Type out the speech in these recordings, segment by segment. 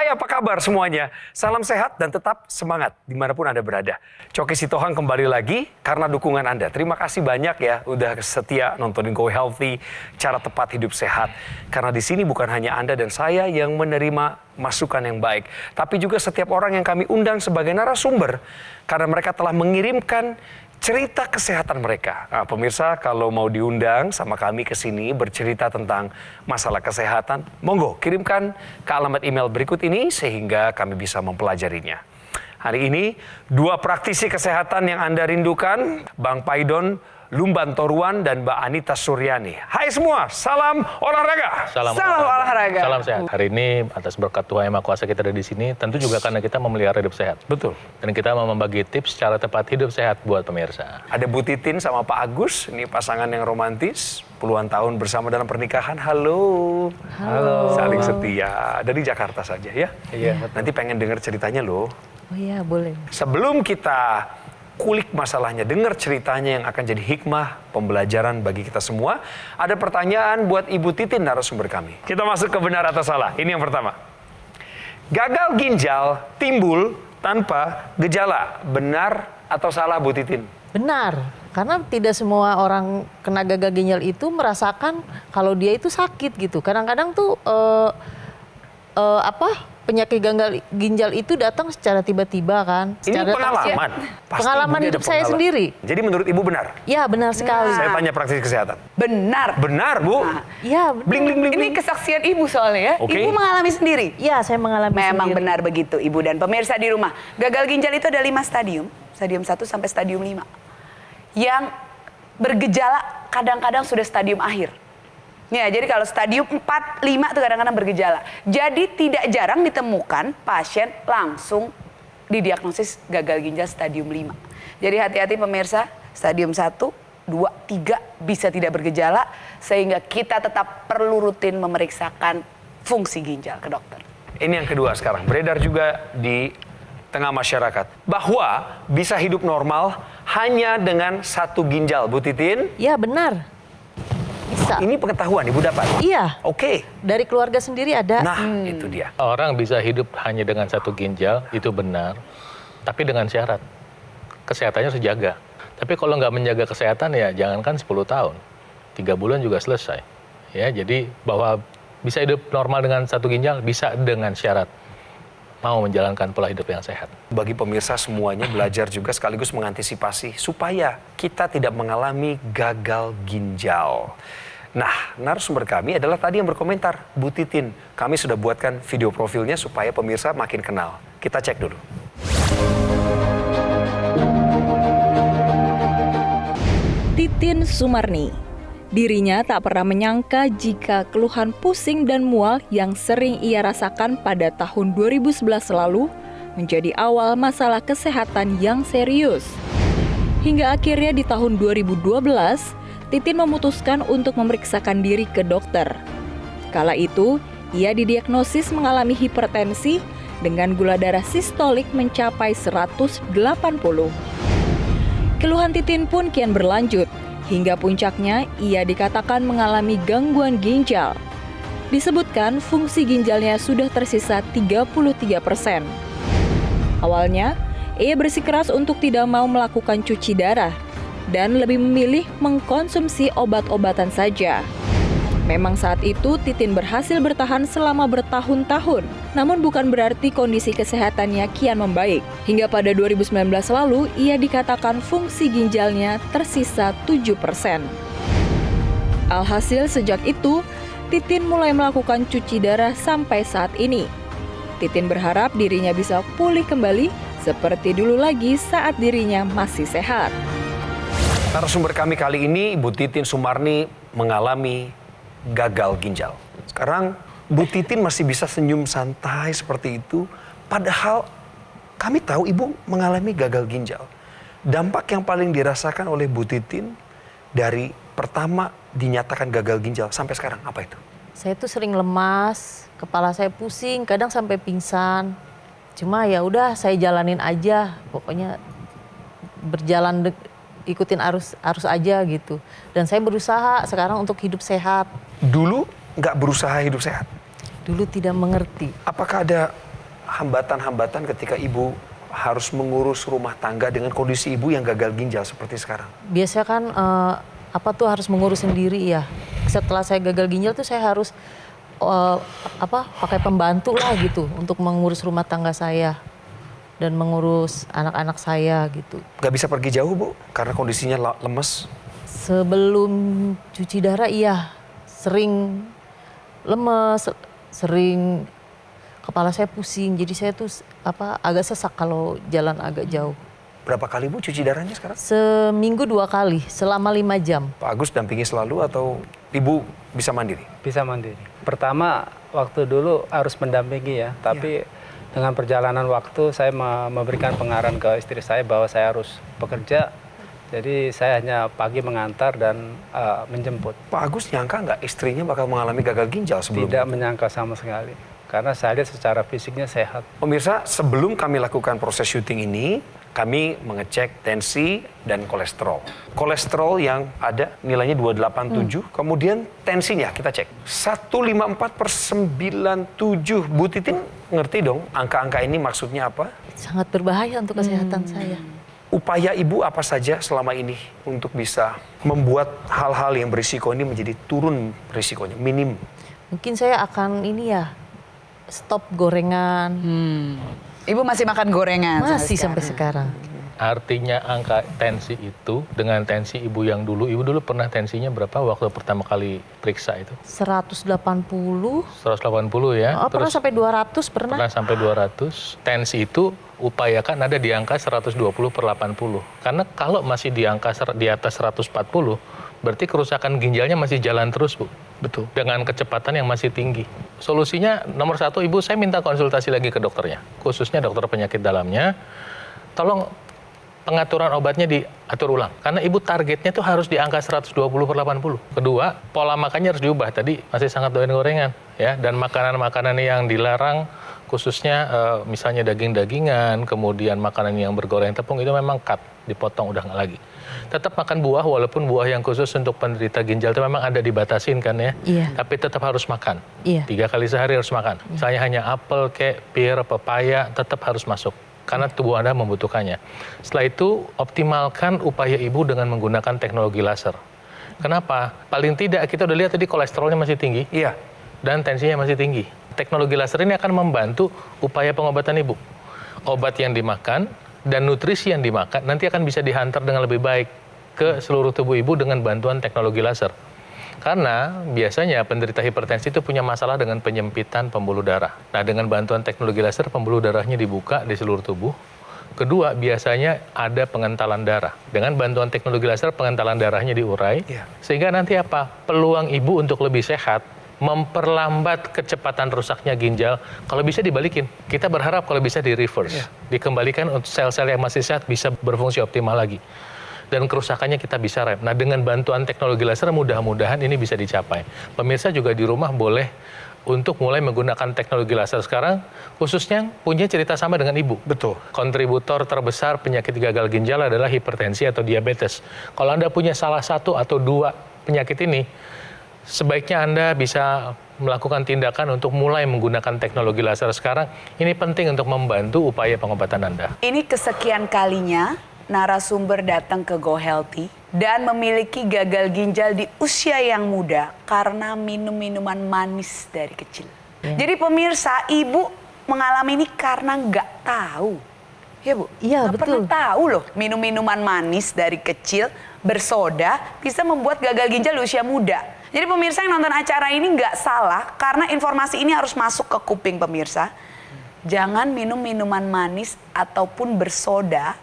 Hai, apa kabar semuanya? Salam sehat dan tetap semangat dimanapun Anda berada. Coki Sitohang kembali lagi karena dukungan Anda. Terima kasih banyak ya udah setia nontonin Go Healthy, cara tepat hidup sehat. Karena di sini bukan hanya Anda dan saya yang menerima masukan yang baik, tapi juga setiap orang yang kami undang sebagai narasumber karena mereka telah mengirimkan cerita kesehatan mereka. Nah, pemirsa, kalau mau diundang sama kami ke sini bercerita tentang masalah kesehatan, monggo kirimkan ke alamat email berikut ini sehingga kami bisa mempelajarinya. Hari ini, dua praktisi kesehatan yang Anda rindukan, Bang Paidon Lumban Toruan dan Mbak Anita Suryani. Hai semua, salam olahraga. Salam olahraga. Salam sehat. Hari ini atas berkat Tuhan Yang Maha Kuasa kita ada di sini, tentu juga karena kita memelihara hidup sehat. Betul. Dan kita mau membagi tips cara tepat hidup sehat buat pemirsa. Ada Bu Titin sama Pak Agus, ini pasangan yang romantis, puluhan tahun bersama dalam pernikahan. Halo. Halo. Saling setia, dari Jakarta saja ya. Iya. Nanti pengen dengar ceritanya loh. Oh iya, boleh. Sebelum kita kulik masalahnya, dengar ceritanya yang akan jadi hikmah pembelajaran bagi kita semua, ada pertanyaan buat Ibu Titin narasumber kami. Kita masuk ke benar atau salah. Ini yang pertama. Gagal ginjal timbul tanpa gejala. Benar atau salah, Bu Titin? Benar, karena tidak semua orang kena gagal ginjal itu merasakan kalau dia itu sakit gitu. Kadang-kadang tuh penyakit gagal ginjal itu datang secara tiba-tiba kan. Ini Secara pengalaman. Pasti pengalaman Ibu hidup ada saya pengalaman. sendiri. Jadi menurut Ibu benar? Ya benar sekali. Saya tanya praktisi kesehatan. Benar. Benar, Bu? Ya benar. Bling, bling, bling, Ini bling. kesaksian ibu soalnya ya. Oke. Ibu mengalami sendiri. Ya saya mengalami Memang sendiri. benar begitu ibu dan pemirsa di rumah. Gagal ginjal itu ada 5 stadium. Stadium 1 sampai stadium 5. Yang bergejala kadang-kadang sudah stadium akhir. Ya, jadi kalau stadium 4, 5 itu kadang-kadang bergejala. Jadi tidak jarang ditemukan pasien langsung didiagnosis gagal ginjal stadium 5. Jadi hati-hati pemirsa, stadium 1, 2, 3 bisa tidak bergejala sehingga kita tetap perlu rutin memeriksakan fungsi ginjal ke dokter. Ini yang kedua sekarang, beredar juga di tengah masyarakat bahwa bisa hidup normal hanya dengan satu ginjal, Bu Titin. Ya benar. Bisa. Ini pengetahuan Ibu dapat? Iya. Oke. Dari keluarga sendiri ada. Nah, itu dia. Orang bisa hidup hanya dengan satu ginjal, itu benar. Tapi dengan syarat. Kesehatannya harus dijaga. Tapi kalau nggak menjaga kesehatan ya jangankan 10 tahun. 3 bulan juga selesai. Ya, jadi bahwa bisa hidup normal dengan satu ginjal, bisa dengan syarat mau menjalankan pola hidup yang sehat. Bagi pemirsa semuanya belajar juga sekaligus mengantisipasi supaya kita tidak mengalami gagal ginjal. Nah, narasumber kami adalah tadi yang berkomentar, Bu Titin. Kami sudah buatkan video profilnya supaya pemirsa makin kenal. Kita cek dulu. Titin Sumarni. Dirinya tak pernah menyangka jika keluhan pusing dan mual yang sering ia rasakan pada tahun 2011 lalu menjadi awal masalah kesehatan yang serius. Hingga akhirnya di tahun 2012, Titin memutuskan untuk memeriksakan diri ke dokter. Kala itu, ia didiagnosis mengalami hipertensi dengan gula darah sistolik mencapai 180. Keluhan Titin pun kian berlanjut. Hingga puncaknya, ia dikatakan mengalami gangguan ginjal. Disebutkan fungsi ginjalnya sudah tersisa 33%. Awalnya, ia bersikeras untuk tidak mau melakukan cuci darah dan lebih memilih mengkonsumsi obat-obatan saja. Memang saat itu Titin berhasil bertahan selama bertahun-tahun, namun bukan berarti kondisi kesehatannya kian membaik. Hingga pada 2019 lalu, ia dikatakan fungsi ginjalnya tersisa 7%. Alhasil sejak itu, Titin mulai melakukan cuci darah sampai saat ini. Titin berharap dirinya bisa pulih kembali seperti dulu lagi saat dirinya masih sehat. Narasumber kami kali ini, Bu Titin Sumarni, mengalami gagal ginjal. Sekarang Bu Titin masih bisa senyum santai seperti itu, padahal kami tahu Ibu mengalami gagal ginjal. Dampak yang paling dirasakan oleh Bu Titin dari pertama dinyatakan gagal ginjal sampai sekarang apa itu? Saya tuh sering lemas, kepala saya pusing, kadang sampai pingsan. Cuma ya udah saya jalanin aja, pokoknya berjalan ikutin arus aja gitu. Dan saya berusaha sekarang untuk hidup sehat. Dulu nggak berusaha hidup sehat? Dulu tidak mengerti. Apakah ada hambatan-hambatan ketika ibu harus mengurus rumah tangga dengan kondisi ibu yang gagal ginjal seperti sekarang? Biasanya kan harus mengurus sendiri ya. Setelah saya gagal ginjal tuh saya harus pakai pembantu lah gitu untuk mengurus rumah tangga saya dan mengurus anak-anak saya gitu. Gak bisa pergi jauh Bu karena kondisinya lemes? Sebelum cuci darah iya, sering lemes, sering kepala saya pusing. Jadi saya tuh agak sesak kalau jalan agak jauh. Berapa kali Bu cuci darahnya sekarang? Seminggu 2 kali, selama 5 jam. Pak Agus dampingi selalu atau ibu bisa mandiri? Bisa mandiri. Pertama waktu dulu harus mendampingi ya, tapi dengan perjalanan waktu saya memberikan pengarahan ke istri saya bahwa saya harus bekerja. Jadi saya hanya pagi mengantar dan menjemput. Pak Agus nyangka nggak istrinya bakal mengalami gagal ginjal sebelumnya? Tidak menyangka sama sekali. Karena saya lihat secara fisiknya sehat. Pemirsa, sebelum kami lakukan proses syuting ini, kami mengecek tensi dan kolesterol. Kolesterol yang ada nilainya 287, kemudian tensinya kita cek. 154/97. Bu Titin ngerti dong angka-angka ini maksudnya apa? Sangat berbahaya untuk kesehatan saya. Upaya ibu apa saja selama ini untuk bisa membuat hal-hal yang berisiko ini menjadi turun risikonya, minim? Mungkin saya akan stop gorengan. Ibu masih makan gorengan? Masih sampai sekarang. Artinya angka tensi itu dengan tensi ibu ibu dulu pernah tensinya berapa waktu pertama kali periksa itu? 180. 180 ya. Pernah sampai 200 pernah. Pernah sampai 200. Tensi itu upayakan ada di angka 120/80. Karena kalau masih di angka di atas 140, berarti kerusakan ginjalnya masih jalan terus, Bu. Betul. Dengan kecepatan yang masih tinggi. Solusinya nomor 1, Ibu, saya minta konsultasi lagi ke dokternya, khususnya dokter penyakit dalamnya. Tolong pengaturan obatnya diatur ulang. Karena Ibu targetnya tuh harus di angka 120/80. Kedua, pola makannya harus diubah. Tadi masih sangat doyan gorengan, ya. Dan makanan-makanan yang dilarang, khususnya misalnya daging-dagingan, kemudian makanan yang bergoreng tepung, itu memang cut, dipotong, udah nggak lagi. Tetap makan buah, walaupun buah yang khusus untuk penderita ginjal itu memang ada dibatasin kan ya. Iya. Tapi tetap harus makan. Iya. 3 kali sehari harus makan. Misalnya hanya apel, pear, pepaya, tetap harus masuk. Karena tubuh Anda membutuhkannya. Setelah itu, optimalkan upaya ibu dengan menggunakan teknologi laser. Kenapa? Paling tidak kita udah lihat tadi kolesterolnya masih tinggi. Iya. Dan tensinya masih tinggi. Teknologi laser ini akan membantu upaya pengobatan ibu. Obat yang dimakan dan nutrisi yang dimakan nanti akan bisa dihantar dengan lebih baik ke seluruh tubuh ibu dengan bantuan teknologi laser. Karena biasanya penderita hipertensi itu punya masalah dengan penyempitan pembuluh darah. Nah, dengan bantuan teknologi laser pembuluh darahnya dibuka di seluruh tubuh. Kedua, biasanya ada pengentalan darah. Dengan bantuan teknologi laser pengentalan darahnya diurai. Iya. Sehingga nanti apa? Peluang ibu untuk lebih sehat, memperlambat kecepatan rusaknya ginjal, kalau bisa dibalikin. Kita berharap kalau bisa di reverse, dikembalikan untuk sel-sel yang masih sehat bisa berfungsi optimal lagi. Dan kerusakannya kita bisa rem. Nah, dengan bantuan teknologi laser mudah-mudahan ini bisa dicapai. Pemirsa juga di rumah boleh untuk mulai menggunakan teknologi laser sekarang, khususnya punya cerita sama dengan ibu. Betul. Kontributor terbesar penyakit gagal ginjal adalah hipertensi atau diabetes. Kalau Anda punya salah satu atau 2 penyakit ini, sebaiknya Anda bisa melakukan tindakan untuk mulai menggunakan teknologi laser sekarang. Ini penting untuk membantu upaya pengobatan Anda. Ini kesekian kalinya narasumber datang ke Go Healthy dan memiliki gagal ginjal di usia yang muda karena minum minuman manis dari kecil. Jadi pemirsa, ibu mengalami ini karena nggak tahu. Ya Bu? Iya, Nggak betul. pernah tahu loh minum minuman manis dari kecil, bersoda, bisa membuat gagal ginjal di usia muda. Jadi pemirsa yang nonton acara ini nggak salah karena informasi ini harus masuk ke kuping pemirsa. Jangan minum minuman manis ataupun bersoda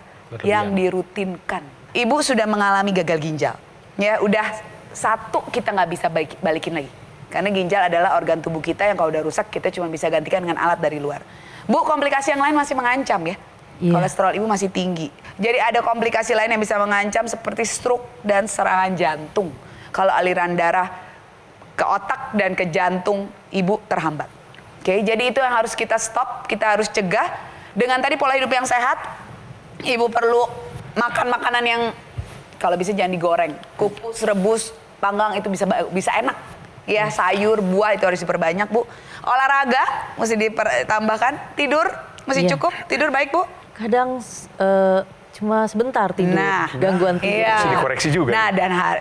yang dirutinkan. Ibu sudah mengalami gagal ginjal. Ya, udah 1 kita nggak bisa balikin lagi. Karena ginjal adalah organ tubuh kita yang kalau udah rusak kita cuma bisa gantikan dengan alat dari luar. Bu, komplikasi yang lain masih mengancam ya. Iya. Kolesterol ibu masih tinggi. Jadi ada komplikasi lain yang bisa mengancam seperti stroke dan serangan jantung. Kalau aliran darah ke otak dan ke jantung ibu terhambat. Oke, jadi itu yang harus kita stop, kita harus cegah. Dengan tadi pola hidup yang sehat, ibu perlu makan makanan yang kalau bisa jangan digoreng, kukus, rebus, panggang itu bisa enak. Ya, sayur, buah itu harus diperbanyak, Bu. Olahraga mesti ditambahkan. Tidur mesti Iya. cukup. Tidur baik, Bu. Kadang cuma sebentar tidur, Nah, gangguan tidur. iya. Bisa dikoreksi juga Nah,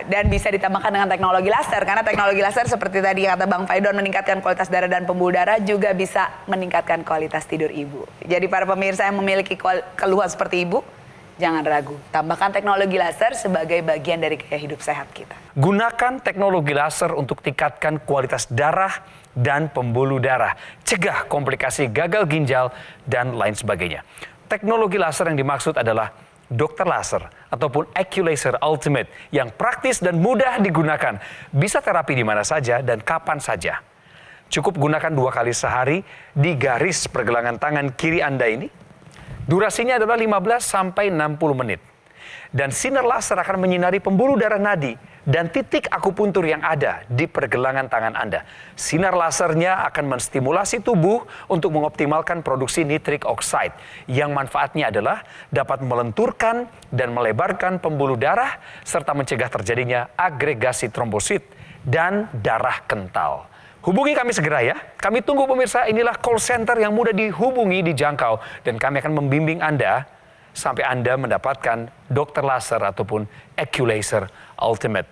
dan bisa ditambahkan dengan teknologi laser, karena teknologi laser seperti tadi kata Bang Faidon meningkatkan kualitas darah dan pembuluh darah, juga bisa meningkatkan kualitas tidur ibu. Jadi para pemirsa yang memiliki keluhan seperti ibu, jangan ragu, tambahkan teknologi laser sebagai bagian dari gaya hidup sehat kita. Gunakan teknologi laser untuk tingkatkan kualitas darah dan pembuluh darah. Cegah komplikasi gagal ginjal dan lain sebagainya. Teknologi laser yang dimaksud adalah dokter laser ataupun Aculaser Ultimate yang praktis dan mudah digunakan. Bisa terapi di mana saja dan kapan saja. Cukup gunakan 2 kali sehari di garis pergelangan tangan kiri Anda ini. Durasinya adalah 15 sampai 60 menit. Dan sinar laser akan menyinari pembuluh darah nadi dan titik akupuntur yang ada di pergelangan tangan Anda. Sinar lasernya akan menstimulasi tubuh untuk mengoptimalkan produksi nitric oxide yang manfaatnya adalah dapat melenturkan dan melebarkan pembuluh darah serta mencegah terjadinya agregasi trombosit dan darah kental. Hubungi kami segera ya. Kami tunggu pemirsa, inilah call center yang mudah dihubungi, dijangkau, dan kami akan membimbing Anda sampai Anda mendapatkan dokter laser ataupun Aculaser Ultimate.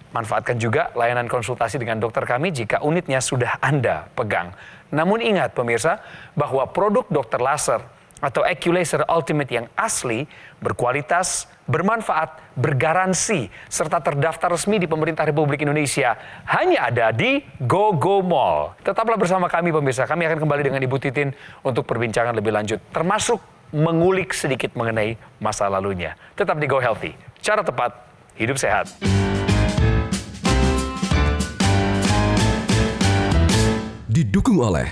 Manfaatkan juga layanan konsultasi dengan dokter kami jika unitnya sudah Anda pegang. Namun ingat pemirsa, bahwa produk dokter laser atau Aculaser Ultimate yang asli, berkualitas, bermanfaat, bergaransi, serta terdaftar resmi di pemerintah Republik Indonesia hanya ada di GoGo Mall. Tetaplah bersama kami pemirsa, kami akan kembali dengan Ibu Titin untuk perbincangan lebih lanjut, termasuk mengulik sedikit mengenai masa lalunya. Tetap di Go Healthy, cara tepat, hidup sehat. Didukung oleh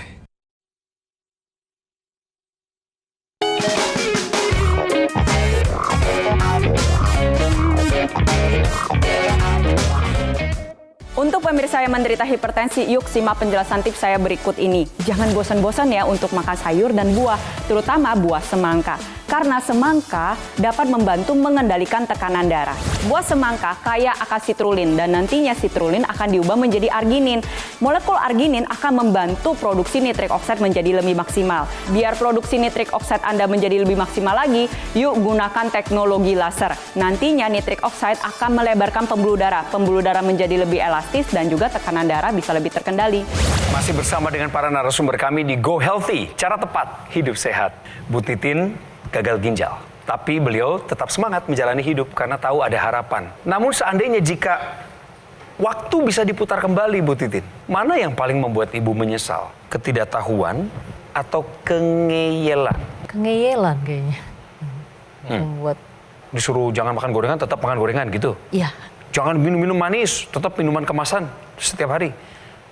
Untuk pemirsa yang menderita hipertensi, yuk simak penjelasan tips saya berikut ini. Jangan bosan-bosan ya untuk makan sayur dan buah, terutama buah semangka. Karena semangka dapat membantu mengendalikan tekanan darah. Buah semangka kaya akan sitrulin dan nantinya sitrulin akan diubah menjadi arginin. Molekul arginin akan membantu produksi nitric oxide menjadi lebih maksimal. Biar produksi nitric oxide Anda menjadi lebih maksimal lagi, yuk gunakan teknologi laser. Nantinya nitric oxide akan melebarkan pembuluh darah. Pembuluh darah menjadi lebih elastis dan juga tekanan darah bisa lebih terkendali. Masih bersama dengan para narasumber kami di Go Healthy, cara tepat, hidup sehat. Bu Titin gagal ginjal, tapi beliau tetap semangat menjalani hidup karena tahu ada harapan. Namun seandainya jika waktu bisa diputar kembali, Bu Titin, mana yang paling membuat Ibu menyesal? Ketidaktahuan atau kengeyelan? Kengeyelan kayaknya. Membuat, Disuruh jangan makan gorengan, tetap makan gorengan gitu. iya, Jangan minum-minum manis, tetap minuman kemasan setiap hari.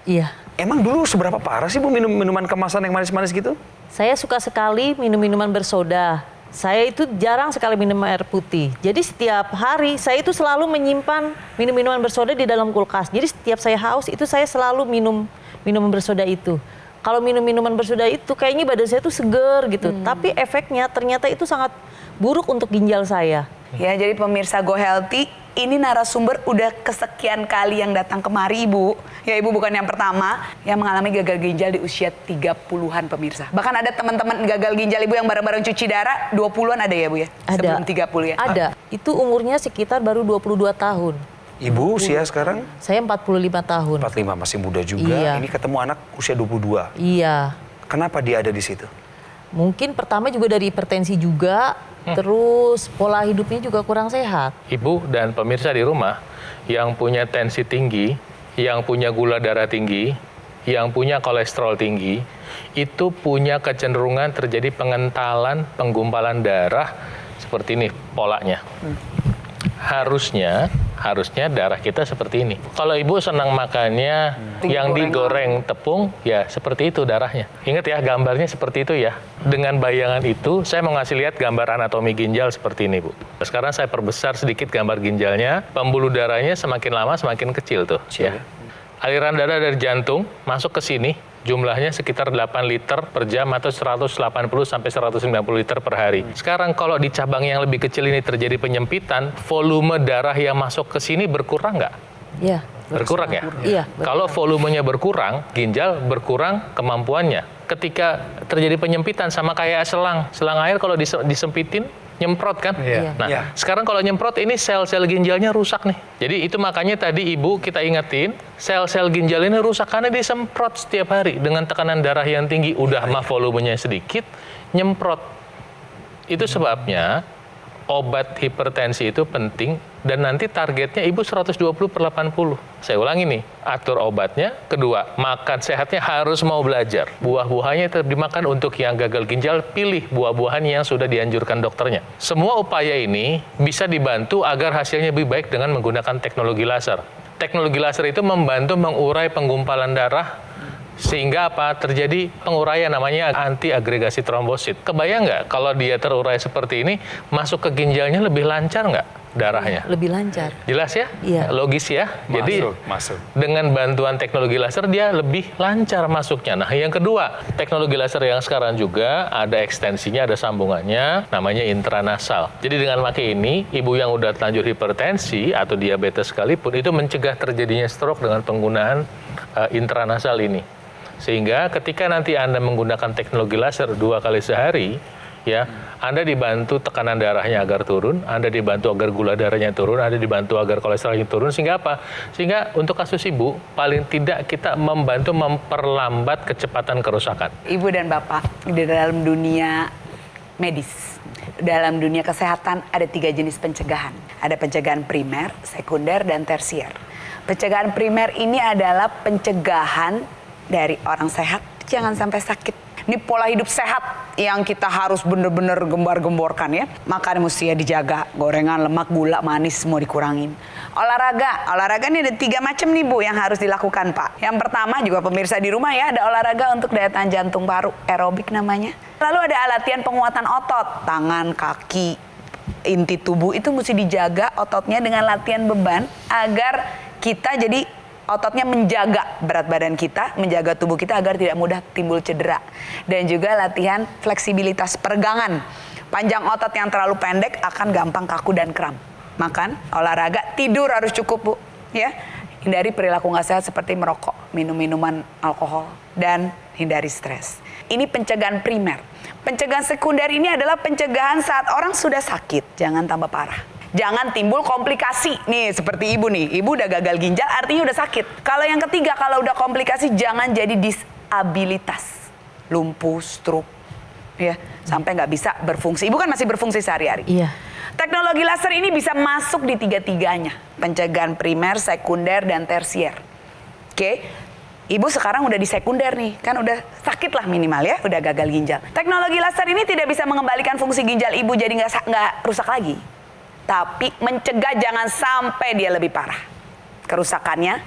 iya. Emang dulu seberapa parah sih Bu minum minuman kemasan yang manis-manis gitu? Saya suka sekali minum minuman bersoda. Saya itu jarang sekali minum air putih. Jadi setiap hari saya itu selalu menyimpan minuman bersoda di dalam kulkas. Jadi setiap saya haus itu saya selalu minum minuman bersoda itu. Kalau minum minuman bersoda itu kayaknya badan saya tuh seger gitu. Tapi efeknya ternyata itu sangat buruk untuk ginjal saya. Ya, jadi pemirsa Go Healthy, ini narasumber udah kesekian kali yang datang kemari Ibu. Ya Ibu bukan yang pertama yang mengalami gagal ginjal di usia 30-an pemirsa. Bahkan ada teman-teman gagal ginjal Ibu yang bareng-bareng cuci darah 20-an ada ya Bu ya? Ada. Sebelum 30 ya? Ada. Itu umurnya sekitar baru 22 tahun. Ibu usia sekarang? Saya 45 tahun. 45, masih muda juga. Iya. Ini ketemu anak usia 22. Iya. Kenapa dia ada di situ? Mungkin pertama juga dari hipertensi juga, terus pola hidupnya juga kurang sehat. Ibu dan pemirsa di rumah yang punya tensi tinggi, yang punya gula darah tinggi, yang punya kolesterol tinggi, itu punya kecenderungan terjadi pengentalan, penggumpalan darah seperti ini polanya. Harusnya darah kita seperti ini. Kalau ibu senang makannya yang digoreng tepung, ya seperti itu darahnya. Ingat ya, gambarnya seperti itu ya. Dengan bayangan itu, saya mau ngasih lihat gambar anatomi ginjal seperti ini, Bu. Sekarang saya perbesar sedikit gambar ginjalnya. Pembuluh darahnya semakin lama semakin kecil tuh. Ya. Aliran darah dari jantung masuk ke sini, jumlahnya sekitar 8 liter per jam atau 180 sampai 190 liter per hari. Sekarang kalau di cabang yang lebih kecil ini terjadi penyempitan, volume darah yang masuk ke sini berkurang nggak? Iya. Berkurang ya? Iya. Kalau volumenya berkurang, ginjal berkurang kemampuannya. Ketika terjadi penyempitan sama kayak selang air kalau disempitin, nyemprot kan? Iya. Nah, Iya. sekarang kalau nyemprot ini sel-sel ginjalnya rusak nih. Jadi itu makanya tadi Ibu kita ingetin, sel-sel ginjal ini rusak karena disemprot setiap hari dengan tekanan darah yang tinggi. Udah mah volumenya sedikit, nyemprot. Itu sebabnya obat hipertensi itu penting dan nanti targetnya Ibu 120/80. Saya ulangi nih, atur obatnya. Kedua, makan sehatnya harus mau belajar. Buah-buahnya tetap dimakan. Untuk yang gagal ginjal, pilih buah-buahan yang sudah dianjurkan dokternya. Semua upaya ini bisa dibantu agar hasilnya lebih baik dengan menggunakan teknologi laser. Teknologi laser itu membantu mengurai penggumpalan darah sehingga apa? Terjadi penguraian namanya anti-agregasi trombosit. Kebayang nggak kalau dia terurai seperti ini, masuk ke ginjalnya lebih lancar nggak darahnya? Lebih lancar. Jelas ya? Iya. Logis ya? Jadi Masuk. dengan bantuan teknologi laser dia lebih lancar masuknya. Nah yang kedua, teknologi laser yang sekarang juga ada ekstensinya, ada sambungannya, namanya intranasal. Jadi dengan pakai ini, ibu yang udah terlanjur hipertensi atau diabetes sekalipun, itu mencegah terjadinya stroke dengan penggunaan intranasal ini. Sehingga ketika nanti Anda menggunakan teknologi laser 2 kali sehari, ya, Anda dibantu tekanan darahnya agar turun, Anda dibantu agar gula darahnya turun, Anda dibantu agar kolesterolnya turun, sehingga apa? Sehingga untuk kasus Ibu, paling tidak kita membantu memperlambat kecepatan kerusakan. Ibu dan Bapak, di dalam dunia medis, dalam dunia kesehatan ada 3 jenis pencegahan. Ada pencegahan primer, sekunder, dan tersier. Pencegahan primer ini adalah pencegahan dari orang sehat, jangan sampai sakit. Ini pola hidup sehat yang kita harus benar-benar gembar-gemborkan ya. Makan mesti ya dijaga, gorengan, lemak, gula, manis semua dikurangin. Olahraga ini ada 3 macam nih Bu yang harus dilakukan Pak. Yang pertama juga pemirsa di rumah ya, ada olahraga untuk daya tahan jantung paru, aerobik namanya. Lalu ada latihan penguatan otot, tangan, kaki, inti tubuh itu mesti dijaga ototnya dengan latihan beban agar kita jadi ototnya menjaga berat badan kita, menjaga tubuh kita agar tidak mudah timbul cedera. Dan juga latihan fleksibilitas peregangan. Panjang otot yang terlalu pendek akan gampang kaku dan kram. Makan, olahraga, tidur harus cukup Bu. Ya, hindari perilaku nggak sehat seperti merokok, minum minuman alkohol, dan hindari stres. Ini pencegahan primer. Pencegahan sekunder ini adalah pencegahan saat orang sudah sakit, jangan tambah parah. Jangan timbul komplikasi. Nih seperti Ibu nih. Ibu udah gagal ginjal artinya udah sakit. Kalau yang ketiga, kalau udah komplikasi jangan jadi disabilitas. Lumpuh, stroke. Ya, sampai nggak bisa berfungsi. Ibu kan masih berfungsi sehari-hari. Iya. Teknologi laser ini bisa masuk di 3-tiganya. Pencegahan primer, sekunder, dan tersier. Oke. Ibu sekarang udah di sekunder nih. Kan udah sakit lah minimal ya. Udah gagal ginjal. Teknologi laser ini tidak bisa mengembalikan fungsi ginjal Ibu jadi nggak rusak lagi. Tapi mencegah jangan sampai dia lebih parah. Kerusakannya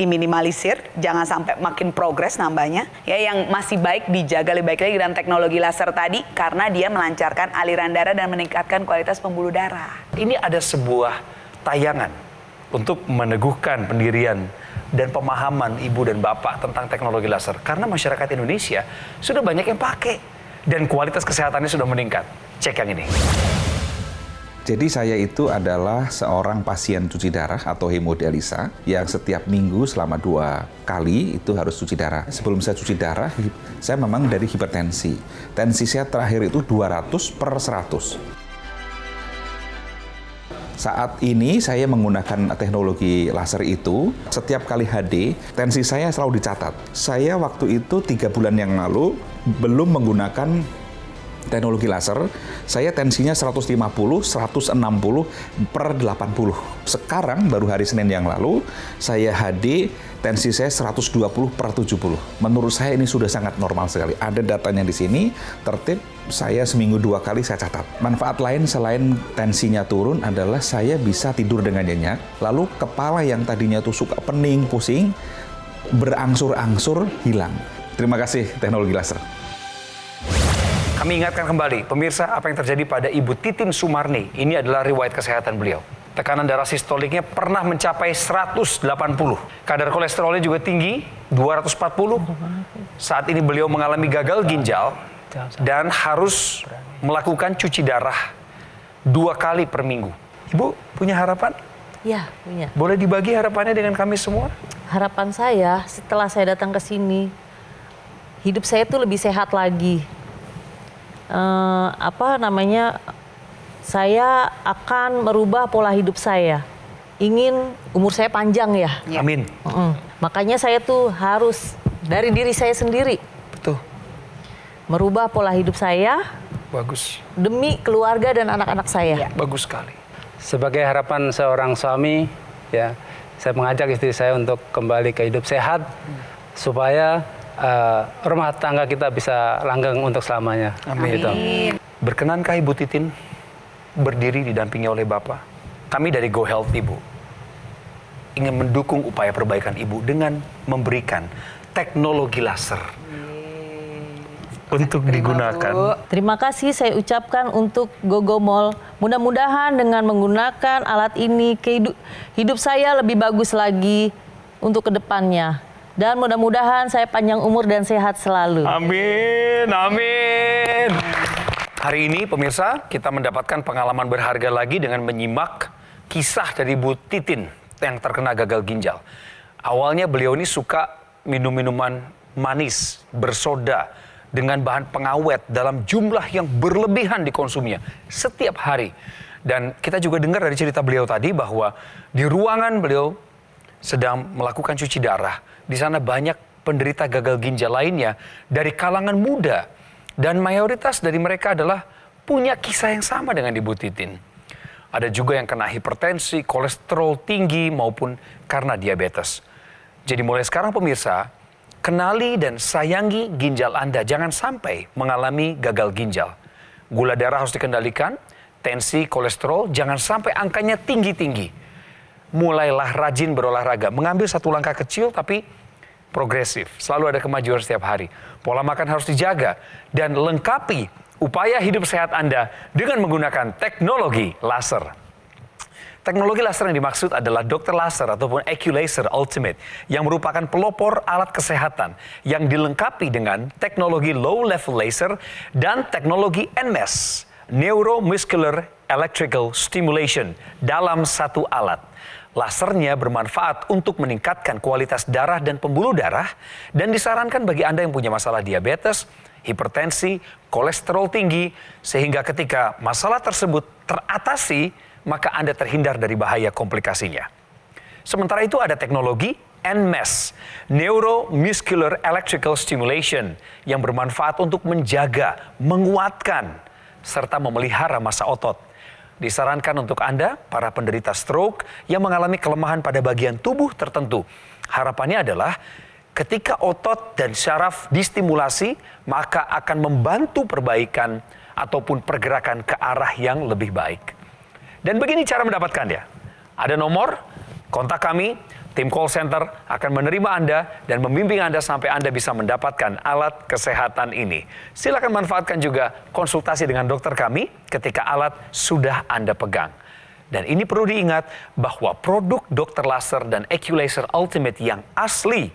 diminimalisir, jangan sampai makin progres nambahnya. Ya, yang masih baik dijaga lebih baik lagi dengan teknologi laser tadi karena dia melancarkan aliran darah dan meningkatkan kualitas pembuluh darah. Ini ada sebuah tayangan untuk meneguhkan pendirian dan pemahaman Ibu dan Bapak tentang teknologi laser. Karena masyarakat Indonesia sudah banyak yang pakai dan kualitas kesehatannya sudah meningkat. Cek yang ini. Jadi saya itu adalah seorang pasien cuci darah atau hemodialisa yang setiap minggu selama 2 kali itu harus cuci darah. Sebelum saya cuci darah, saya memang dari hipertensi. Tensi saya terakhir itu 200/100. Saat ini saya menggunakan teknologi laser itu, setiap kali HD, tensi saya selalu dicatat. Saya waktu itu 3 bulan yang lalu belum menggunakan teknologi laser, saya tensinya 150/160/80. Sekarang baru hari Senin yang lalu, saya HD, tensi saya 120/70. Menurut saya ini sudah sangat normal sekali. Ada datanya di sini, tertib, saya seminggu 2 kali saya catat. Manfaat lain selain tensinya turun adalah saya bisa tidur dengan nyenyak, lalu kepala yang tadinya tuh suka pening, pusing, berangsur-angsur hilang. Terima kasih teknologi laser. Kami ingatkan kembali, pemirsa, apa yang terjadi pada Ibu Titin Sumarni. Ini adalah riwayat kesehatan beliau. Tekanan darah sistoliknya pernah mencapai 180. Kadar kolesterolnya juga tinggi, 240. Saat ini beliau mengalami gagal ginjal dan harus melakukan cuci darah 2 kali per minggu. Ibu punya harapan Ya, punya. Boleh dibagi harapannya dengan kami semua? Harapan saya setelah saya datang ke sini, hidup saya tuh lebih sehat lagi. Saya akan merubah pola hidup saya. Ingin umur saya panjang ya. Amin. Makanya saya tuh harus dari diri saya sendiri. Betul. Merubah pola hidup saya Bagus. demi keluarga dan anak-anak saya. Bagus sekali. Sebagai harapan seorang suami, ya, saya mengajak istri saya untuk kembali ke hidup sehat supaya rumah tangga kita bisa langgeng untuk selamanya. Amin. Gitu. Berkenankah Ibu Titin berdiri didampingi oleh Bapak? Kami dari Go Healthy, Bu, ingin mendukung upaya perbaikan Ibu dengan memberikan teknologi laser untuk digunakan. Terima kasih saya ucapkan untuk Gogomol. Mudah-mudahan dengan menggunakan alat ini hidup saya lebih bagus lagi untuk kedepannya. Dan mudah-mudahan saya panjang umur dan sehat selalu. Amin, amin. Hari ini pemirsa, kita mendapatkan pengalaman berharga lagi dengan menyimak kisah dari Bu Titin yang terkena gagal ginjal. Awalnya beliau ini suka minum minuman manis, bersoda, dengan bahan pengawet dalam jumlah yang berlebihan dikonsumnya setiap hari. Dan kita juga dengar dari cerita beliau tadi bahwa di ruangan beliau sedang melakukan cuci darah. Di sana banyak penderita gagal ginjal lainnya dari kalangan muda. Dan mayoritas dari mereka adalah punya kisah yang sama dengan Ibu Titin. Ada juga yang kena hipertensi, kolesterol tinggi maupun karena diabetes. Jadi mulai sekarang pemirsa, kenali dan sayangi ginjal Anda. Jangan sampai mengalami gagal ginjal. Gula darah harus dikendalikan, tensi, kolesterol, jangan sampai angkanya tinggi-tinggi. Mulailah rajin berolahraga. Mengambil satu langkah kecil tapi progresif. Selalu ada kemajuan setiap hari. Pola makan harus dijaga. Dan lengkapi upaya hidup sehat Anda dengan menggunakan teknologi laser. Teknologi laser yang dimaksud adalah Dr. Laser ataupun AccuLaser Ultimate yang merupakan pelopor alat kesehatan yang dilengkapi dengan teknologi low level laser dan teknologi NMES, Neuromuscular Electrical Stimulation, dalam satu alat. Lasernya bermanfaat untuk meningkatkan kualitas darah dan pembuluh darah dan disarankan bagi Anda yang punya masalah diabetes, hipertensi, kolesterol tinggi, sehingga ketika masalah tersebut teratasi, maka Anda terhindar dari bahaya komplikasinya. Sementara itu ada teknologi NMES, Neuromuscular Electrical Stimulation, yang bermanfaat untuk menjaga, menguatkan, serta memelihara massa otot. Disarankan untuk Anda, para penderita stroke yang mengalami kelemahan pada bagian tubuh tertentu. Harapannya adalah ketika otot dan syaraf distimulasi, maka akan membantu perbaikan ataupun pergerakan ke arah yang lebih baik. Dan begini cara mendapatkannya. Ada nomor, kontak kami, tim call center akan menerima Anda dan membimbing Anda sampai Anda bisa mendapatkan alat kesehatan ini. Silakan manfaatkan juga konsultasi dengan dokter kami ketika alat sudah Anda pegang. Dan ini perlu diingat bahwa produk Dr. Laser dan AccuLaser Ultimate yang asli,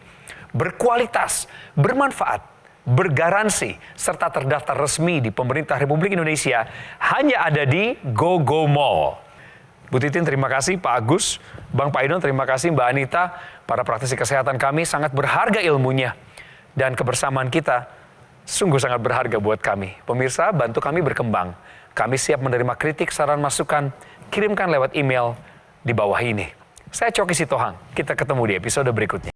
berkualitas, bermanfaat, bergaransi, serta terdaftar resmi di Pemerintah Republik Indonesia hanya ada di Gogomol. Bu Titin terima kasih, Pak Agus, Bang Pak Idon terima kasih, Mbak Anita, para praktisi kesehatan kami sangat berharga ilmunya. Dan kebersamaan kita sungguh sangat berharga buat kami. Pemirsa, bantu kami berkembang. Kami siap menerima kritik, saran, masukan, kirimkan lewat email di bawah ini. Saya Coki Sitohang, kita ketemu di episode berikutnya.